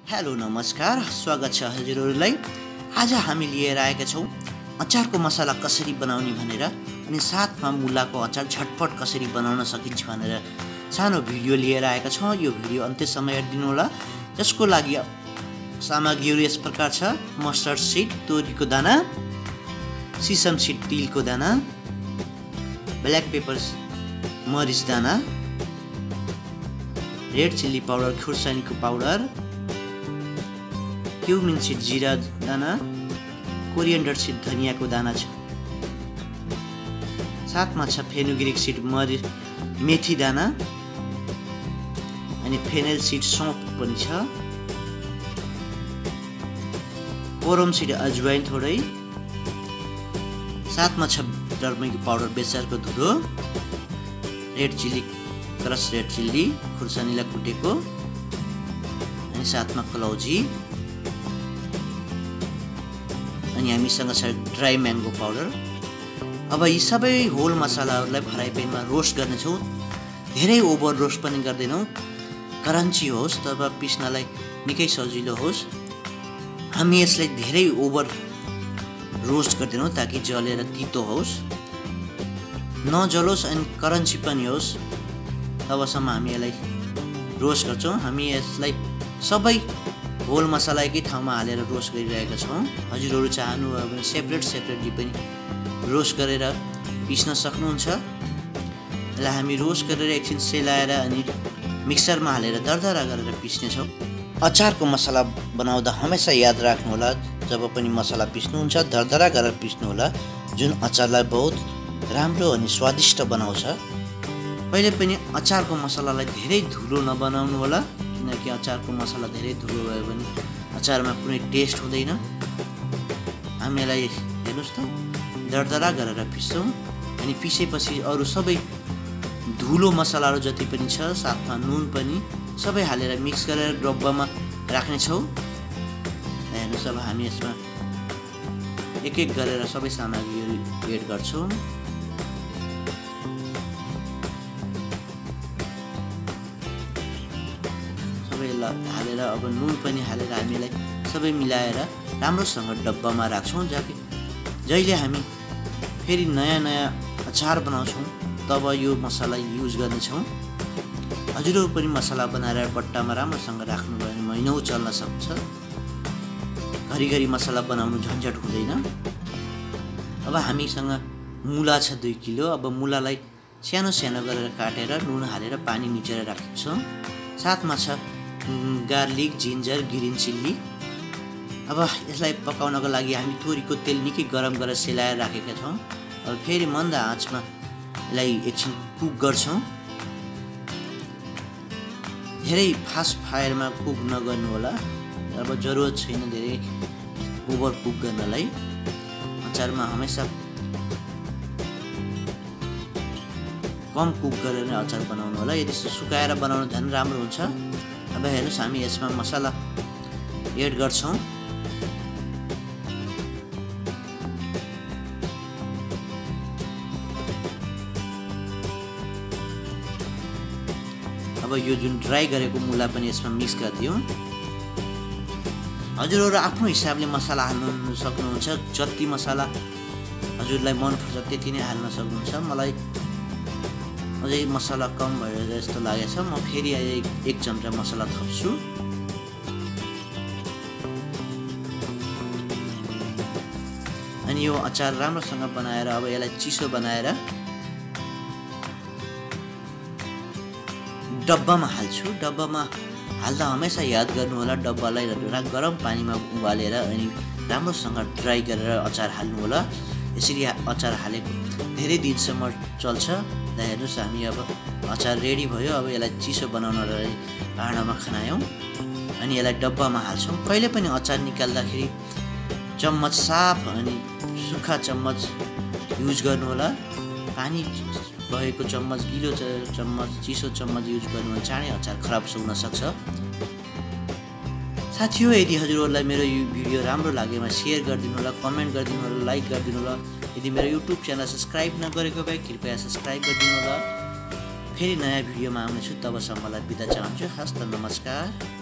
Hello नमस्कार, स्वागत छ हजुरहरूलाई। आज हामी लिएर आएका छौँ अचारको मसला कसरी बनाउने भनेर, अनि साथमा मुलाको अचार झटपट कसरी बनाउन सकिन्छ भनेर सानो भिडियो लिएर आएका छौँ। यो भिडियो अन्त्यसम्म हेरिदिनु होला। जसको लागि सामग्रीहरू यस प्रकार छ: मस्टर्ड सीड तोरीको दाना, सिसम सीड तिलको दाना, ब्ल्याक पेपर मरिच दाना, रेड चिल्ली पाउडर खुर्सानीको पाउडर, क्युमिन सीड जीरा दाना, कोरिएन्डर सीड धनियाको दाना छ। साथमा छ फेनुग्रीक सीड मेथी दाना, अनि फेनेल सीड सौंफ पनि छ, कोरम सीड अजवाइन थोरै, साथमा छ टर्मरिक पाउडर बेसारको धुलो, red chilli crush red chilli खुर्सानीलाई कुटेको, अनि साथमा कलौजी, अनि हामीसँग छ ड्राई म्याङ्गो पाउडर। अब यी सबै होल मसलाहरूलाई फ्राई प्यानमा रोस्ट गर्नेछौँ। धेरै ओभर रोस्ट पनि गर्दैनौँ, क्रन्ची होस् तब पिस्नलाई निकै सजिलो होस्। हामी यसलाई धेरै ओभर रोस्ट गर्दैनौँ ताकि जलेर तितो होस्, नजलोस् अनि क्रन्ची पनि होस्। तबसम्म हामी यसलाई रोस्ट गर्छौँ। हामी यसलाई सबै होल मसला एकै ठाउँमा हालेर रोस्ट गरिरहेका छौँ। हजुरहरू चाहनुभयो भने सेपरेटली पनि रोस्ट गरेर पिस्न सक्नुहुन्छ। यसलाई हामी रोस्ट गरेर एकछिन सेलाएर अनि मिक्सरमा हालेर दरदरा गरेर पिस्नेछौँ। अचारको मसला बनाउँदा हमेसा याद राख्नुहोला, जब पनि मसला पिस्नुहुन्छ दरदरा गरेर पिस्नुहोला, जुन अचारलाई बहुत राम्रो अनि स्वादिष्ट बनाउँछ। पहिले पनि अचारको मसलालाई धेरै धुलो नबनाउनु होला, किनकि अचारको मसला धेरै धुलो भयो भने अचारमा कुनै टेस्ट हुँदैन। हामीलाई हेर्नुहोस् त, दरदरा गरेर पिस्छौँ। अनि पिसेपछि अरू सबै धुलो मसलाहरू जति पनि छ, साथमा नुन पनि सबै हालेर मिक्स गरेर डब्बामा राख्नेछौँ। हेर्नुहोस्, अब हामी यसमा एक एक गरेर सबै सामग्रीहरू एड गर्छौँ। हालेर अब नुन पनि हालेर हामीलाई सबै मिलाएर राम्रोसँग डब्बामा राख्छौँ। जहिले हामी फेरि नयाँ अचार बनाउँछौँ तब यो मसला युज गर्नेछौँ। हजुरहरू पनि मसला बनाएर बट्टामा राम्रोसँग राख्नुभयो भने महिनौँ चल्न सक्छ। घरिघरि मसला बनाउनु झन्झट हुँदैन। अब हामीसँग मुला छ 2 किलो। अब मुलालाई सानो सानो गरेर काटेर नुन हालेर पानी मिचेर राखेको छौँ। साथमा छ गार्लिक, जिन्जर, ग्रिन चिल्ली। अब यसलाई पकाउनको लागि हामी तोरीको तेल निकै गरम गरेर सेलाएर राखेका छौँ। अब फेरि मन्द आँचमा यसलाई एकछिन कुक गर्छौँ। धेरै फास्ट फायरमा कुक नगर्नु होला। अब जरुरत छैन धेरै ओभर कुक गर्नलाई। अचारमा हमेसा कम कुक गरेर अचार बनाउनु होला। यदि सुकाएर बनाउनु झन् राम्रो हुन्छ। अब हेर्नुहोस्, हामी यसमा मसला एड गर्छौँ। अब यो जुन ड्राई गरेको मुला पनि यसमा मिक्स गरिदिउँ। हजुरहरू आफ्नो हिसाबले मसला हाल्नु सक्नुहुन्छ। जति मसला हजुरलाई मनपर्छ त्यति नै हाल्न सक्नुहुन्छ। मलाई अझै मसला कम भएर जस्तो लागेछ। म फेरि 1 चम्चा मसला थप्छु। अनि यो अचार राम्रोसँग बनाएर अब यसलाई चिसो बनाएर डब्बामा हाल्छु। डब्बामा हाल्दा हमेसा याद गर्नु होला, डब्बालाई गरम पानीमा उबालेर अनि राम्रोसँग ड्राई गरेर अचार हाल्नु होला। यसरी अचार हालेको धेरै दिनसम्म चल्छ। हेर्नुहोस्, हामी अब अचार रेडी भयो। अब यसलाई चिसो बनाउनलाई भाँडामा खनायौँ अनि यसलाई डब्बामा हाल्छौँ। कहिले पनि अचार निकाल्दाखेरि चम्मच साफ अनि सुक्खा चम्मच युज गर्नु होला। पानी भएको चम्मच, गिलो चम्मच, चिसो चम्मच युज गर्नु भने चाँडै अचार खराब हुन सक्छ। साथीहो, यदि हजुरहरूलाई मेरो यो भिडियो राम्रो लागेमा सेयर गरिदिनु होला, कमेन्ट गरिदिनु होला, लाइक गरिदिनु होला। यदि मेरो युट्युब च्यानल सब्सक्राइब नगरेको भए कृपया सब्सक्राइब गरिदिनु होला। फेरि नयाँ भिडियोमा आउनेछु। तबसम्मलाई बिदा चाहन्छु। हस्त नमस्कार।